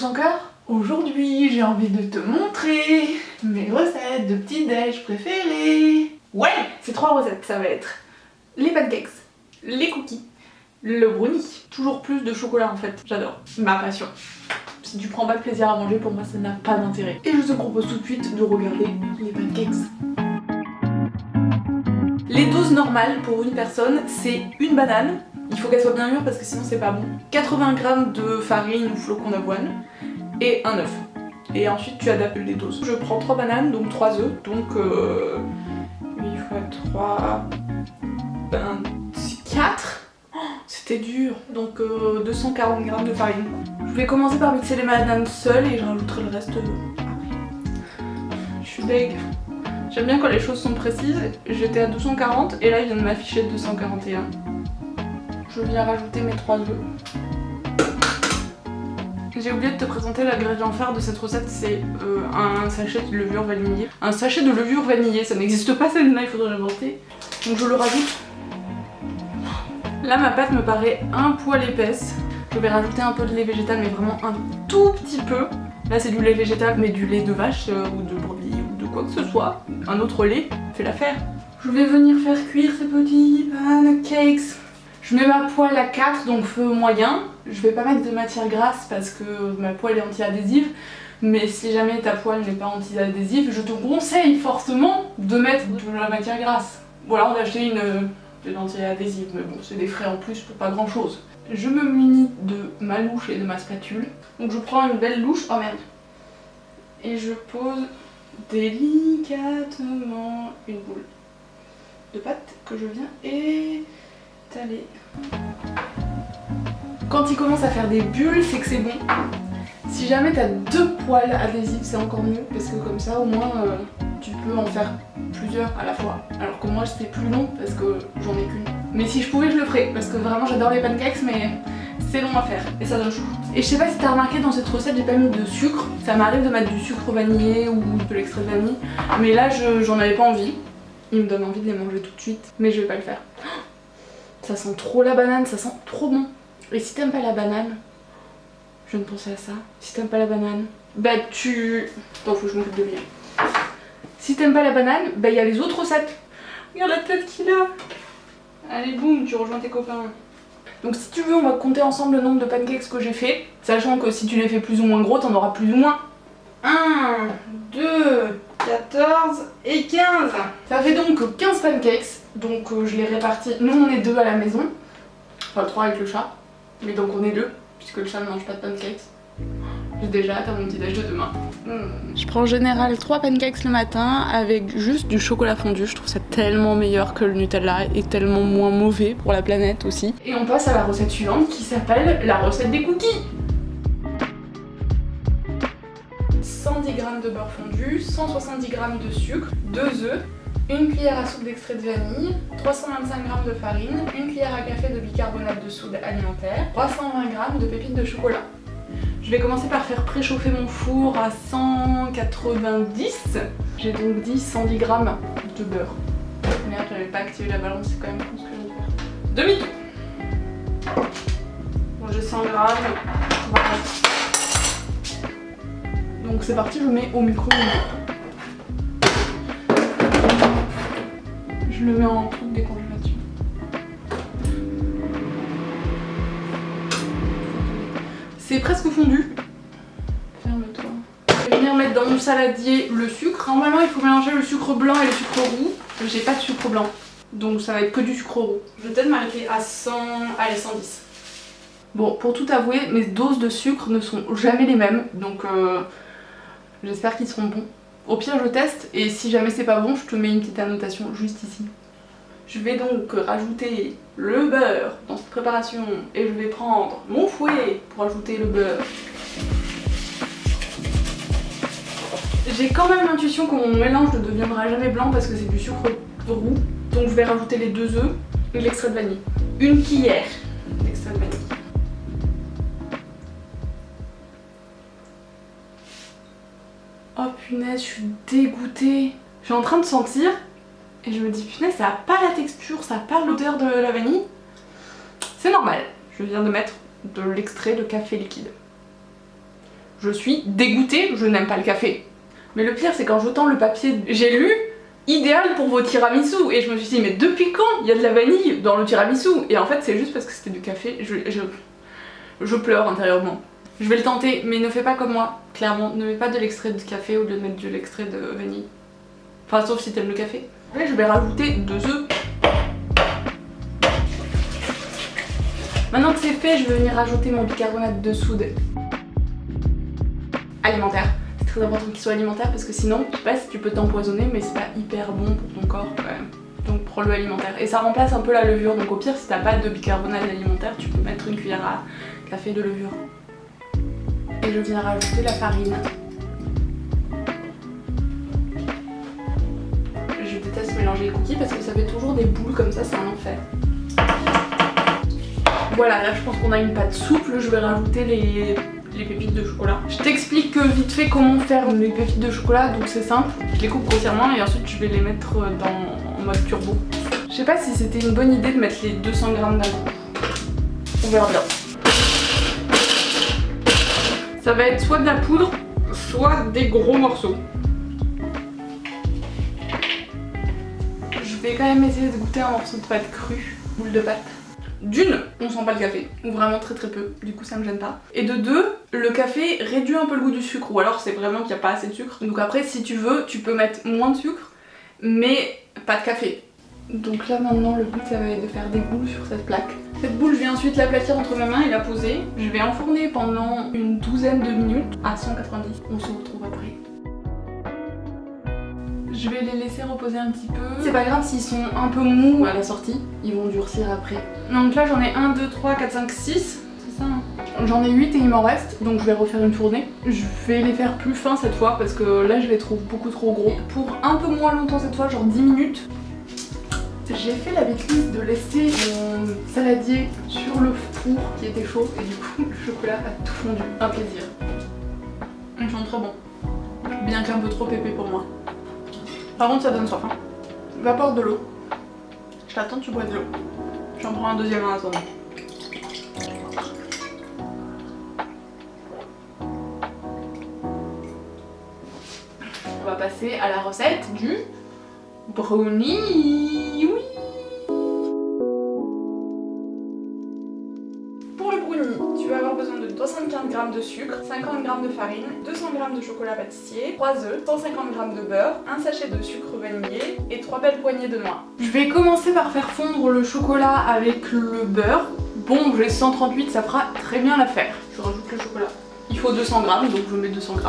tous en cœur. Aujourd'hui, j'ai envie de te montrer mes recettes de petits-déj préférées. Ouais, ces 3 recettes, ça va être les pancakes, les cookies, le brownie. Toujours plus de chocolat en fait, j'adore, ma passion. Si tu prends pas de plaisir à manger, pour moi ça n'a pas d'intérêt. Et je te propose tout de suite de regarder les pancakes. Les doses normales pour une personne, c'est une banane. Il faut qu'elle soit bien mûre parce que sinon c'est pas bon. 80 g de farine ou flocons d'avoine et un œuf. Et ensuite tu adaptes les doses. Je prends 3 bananes, donc 3 œufs, donc 8 x 3, 24. Oh, c'était dur. Donc 240 g de farine. Je vais commencer par mixer les bananes seules et je rajouterai le reste après. Je suis deg. J'aime bien quand les choses sont précises. J'étais à 240 et là il vient de m'afficher 241. Je viens rajouter mes 3 œufs. J'ai oublié de te présenter l'ingrédient phare de cette recette, c'est un sachet de levure vanillée. Un sachet de levure vanillée, ça n'existe pas celle-là, il faudrait l'inventer. Donc je le rajoute. Là ma pâte me paraît un poil épaisse. Je vais rajouter un peu de lait végétal, mais vraiment un tout petit peu. Là c'est du lait végétal, mais du lait de vache ou de brebis ou de quoi que ce soit. Un autre lait fait l'affaire. Je vais venir faire cuire ces petits pancakes. Je mets ma poêle à 4, donc feu moyen. Je vais pas mettre de matière grasse parce que ma poêle est anti-adhésive. Mais si jamais ta poêle n'est pas anti-adhésive, je te conseille fortement de mettre de la matière grasse. Ou alors d'acheter une anti-adhésive, mais bon, c'est des frais en plus pour pas grand chose. Je me munis de ma louche et de ma spatule. Donc je prends une belle louche, oh merde. Et je pose délicatement une boule de pâte que je viens étaler. Quand il commence à faire des bulles, c'est que c'est bon. Si jamais t'as 2 poêles adhésives, c'est encore mieux parce que comme ça au moins tu peux en faire plusieurs à la fois. Alors que moi c'est plus long parce que j'en ai qu'une. Mais si je pouvais je le ferais parce que vraiment j'adore les pancakes, mais c'est long à faire et ça donne chaud. Et je sais pas si t'as remarqué, dans cette recette j'ai pas mis de sucre. Ça m'arrive de mettre du sucre vanillé ou de l'extrait de vanille, mais là j'en avais pas envie. Il me donne envie de les manger tout de suite, mais je vais pas le faire. Ça sent trop la banane, ça sent trop bon. Et si t'aimes pas la banane, je viens de penser à ça. Si t'aimes pas la banane, bah tu... Attends, faut que je m'occupe de lui. Si t'aimes pas la banane, bah il y a les autres recettes. Regarde la tête qu'il a. Allez boum, tu rejoins tes copains. Donc si tu veux, on va compter ensemble le nombre de pancakes que j'ai fait. Sachant que si tu les fais plus ou moins gros, t'en auras plus ou moins 1, 2, 14 et 15. Ça fait donc 15 pancakes. Donc je les répartis. Nous on est 2 à la maison. Enfin 3 avec le chat. Mais donc on est 2, puisque le chat ne mange pas de pancakes. J'ai déjà hâte à mon petit déj de demain. Je prends en général 3 pancakes le matin avec juste du chocolat fondu. Je trouve ça tellement meilleur que le Nutella et tellement moins mauvais pour la planète aussi. Et on passe à la recette suivante qui s'appelle la recette des cookies. 110 g de beurre fondu, 170 g de sucre, 2 œufs, 1 cuillère à soupe d'extrait de vanille, 325 g de farine, 1 cuillère à café de bicarbonate de soude alimentaire, 320 g de pépites de chocolat. Je vais commencer par faire préchauffer mon four à 190. J'ai donc dit 110 g de beurre. Merde, j'avais pas activé la balance, c'est quand même con ce que je viens de faire. Demi-tour. Bon, j'ai 100 g. Voilà. Donc c'est parti, je mets au micro-ondes. Je le mets en truc décongélation. C'est presque fondu. Ferme-toi. Je vais venir mettre dans mon saladier le sucre. Normalement il faut mélanger le sucre blanc et le sucre roux. J'ai pas de sucre blanc, donc ça va être que du sucre roux. Je vais peut-être m'arrêter à 100, allez 110. Bon, pour tout avouer, mes doses de sucre ne sont jamais les mêmes, donc j'espère qu'ils seront bons. Au pire je teste et si jamais c'est pas bon, je te mets une petite annotation juste ici. Je vais donc rajouter le beurre dans cette préparation et je vais prendre mon fouet pour ajouter le beurre. J'ai quand même l'intuition que mon mélange ne deviendra jamais blanc parce que c'est du sucre roux. Donc je vais rajouter les 2 œufs et l'extrait de vanille. 1 cuillère d'extrait de vanille. Oh punaise, je suis dégoûtée. Je suis en train de sentir et je me dis punaise, ça a pas la texture, ça a pas l'odeur de la vanille. C'est normal, je viens de mettre de l'extrait de café liquide. Je suis dégoûtée, je n'aime pas le café. Mais le pire c'est qu'en jetant le papier, j'ai lu idéal pour vos tiramisu et je me suis dit mais depuis quand il y a de la vanille dans le tiramisu? Et en fait c'est juste parce que c'était du café, je pleure intérieurement. Je vais le tenter mais ne fais pas comme moi, clairement, ne mets pas de l'extrait de café au lieu de mettre de l'extrait de vanille. Enfin sauf si t'aimes le café. Là je vais rajouter 2 œufs. Maintenant que c'est fait, je vais venir rajouter mon bicarbonate de soude alimentaire. C'est très important qu'il soit alimentaire parce que sinon, je sais pas si tu peux t'empoisonner, mais c'est pas hyper bon pour ton corps quand même. Donc prends-le alimentaire. Et ça remplace un peu la levure, donc au pire si t'as pas de bicarbonate alimentaire, tu peux mettre une cuillère à café de levure. Et je viens rajouter la farine. Je déteste mélanger les cookies parce que ça fait toujours des boules comme ça, c'est un enfer. Voilà, là je pense qu'on a une pâte souple, je vais rajouter les pépites de chocolat. Je t'explique vite fait comment faire les pépites de chocolat, donc c'est simple. Je les coupe grossièrement et ensuite je vais les mettre en mode turbo. Je sais pas si c'était une bonne idée de mettre les 200 grammes d'un coup. On verra bien. Ça va être soit de la poudre, soit des gros morceaux. Je vais quand même essayer de goûter un morceau de pâte crue, boule de pâte. D'une, on sent pas le café, ou vraiment très peu, du coup ça me gêne pas. Et de deux, le café réduit un peu le goût du sucre, ou alors c'est vraiment qu'il n'y a pas assez de sucre. Donc après si tu veux, tu peux mettre moins de sucre, mais pas de café. Donc là maintenant le but ça va être de faire des boules sur cette plaque. Cette boule je vais ensuite l'aplatir entre mes mains et la poser. Je vais enfourner pendant une douzaine de minutes à 190. On se retrouve après. Je vais les laisser reposer un petit peu. C'est pas grave s'ils sont un peu mous à la sortie, ils vont durcir après. Donc là j'en ai 1, 2, 3, 4, 5, 6, c'est ça hein. J'en ai 8 et il m'en reste, donc je vais refaire une tournée. Je vais les faire plus fins cette fois parce que là je les trouve beaucoup trop gros. Pour un peu moins longtemps cette fois, genre 10 minutes. J'ai fait la bêtise de laisser mon saladier sur le four qui était chaud et du coup le chocolat a tout fondu. Un plaisir. Ils sont très bons. Bien qu'un peu trop épais pour moi. Par contre ça donne soif hein. Vapore de l'eau. Je t'attends, tu bois de l'eau. J'en prends un deuxième en attendant. On va passer à la recette du brownie. Oui. Pour le brownie, tu vas avoir besoin de 75 g de sucre, 50 g de farine, 200 g de chocolat pâtissier, 3 œufs, 150 g de beurre, un sachet de sucre vanillé et 3 belles poignées de noix. Je vais commencer par faire fondre le chocolat avec le beurre. Bon, j'ai 138, ça fera très bien l'affaire. Je rajoute le chocolat. Il faut 200 g, donc je mets 200 g.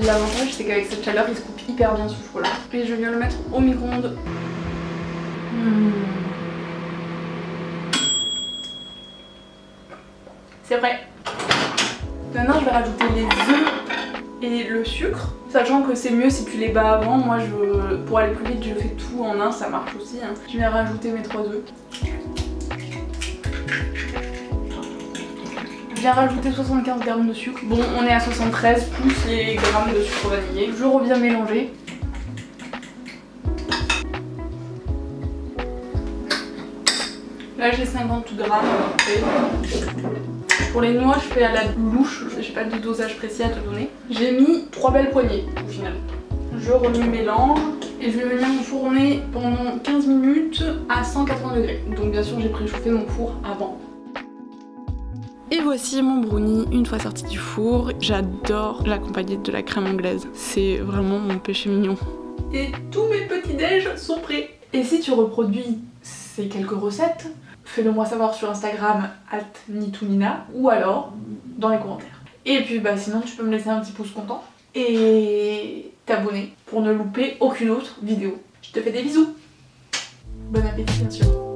L'avantage c'est qu'avec cette chaleur il se coupe hyper bien ce chocolat. Et je viens le mettre au micro-ondes. C'est prêt. Maintenant je vais rajouter les œufs et le sucre. Sachant que c'est mieux si tu les bats avant. Moi pour aller plus vite je fais tout en un, ça marche aussi hein. Je viens rajouter mes 3 œufs. Je viens rajouter 75 g de sucre. Bon, on est à 73 plus les grammes de sucre vanillé. Je reviens mélanger. Là j'ai 50 g. Pour les noix, je fais à la louche. J'ai pas de dosage précis à te donner. J'ai mis 3 belles poignées au final. Je remets mélange et je vais venir enfourner pendant 15 minutes à 180 degrés. Donc bien sûr j'ai préchauffé mon four avant. Et voici mon brownie une fois sorti du four. J'adore l'accompagner de la crème anglaise. C'est vraiment mon péché mignon. Et tous mes petits déj sont prêts. Et si tu reproduis ces quelques recettes, fais-le moi savoir sur Instagram @nitounina ou alors dans les commentaires. Et puis bah sinon tu peux me laisser un petit pouce content et t'abonner pour ne louper aucune autre vidéo. Je te fais des bisous. Bon appétit bien sûr.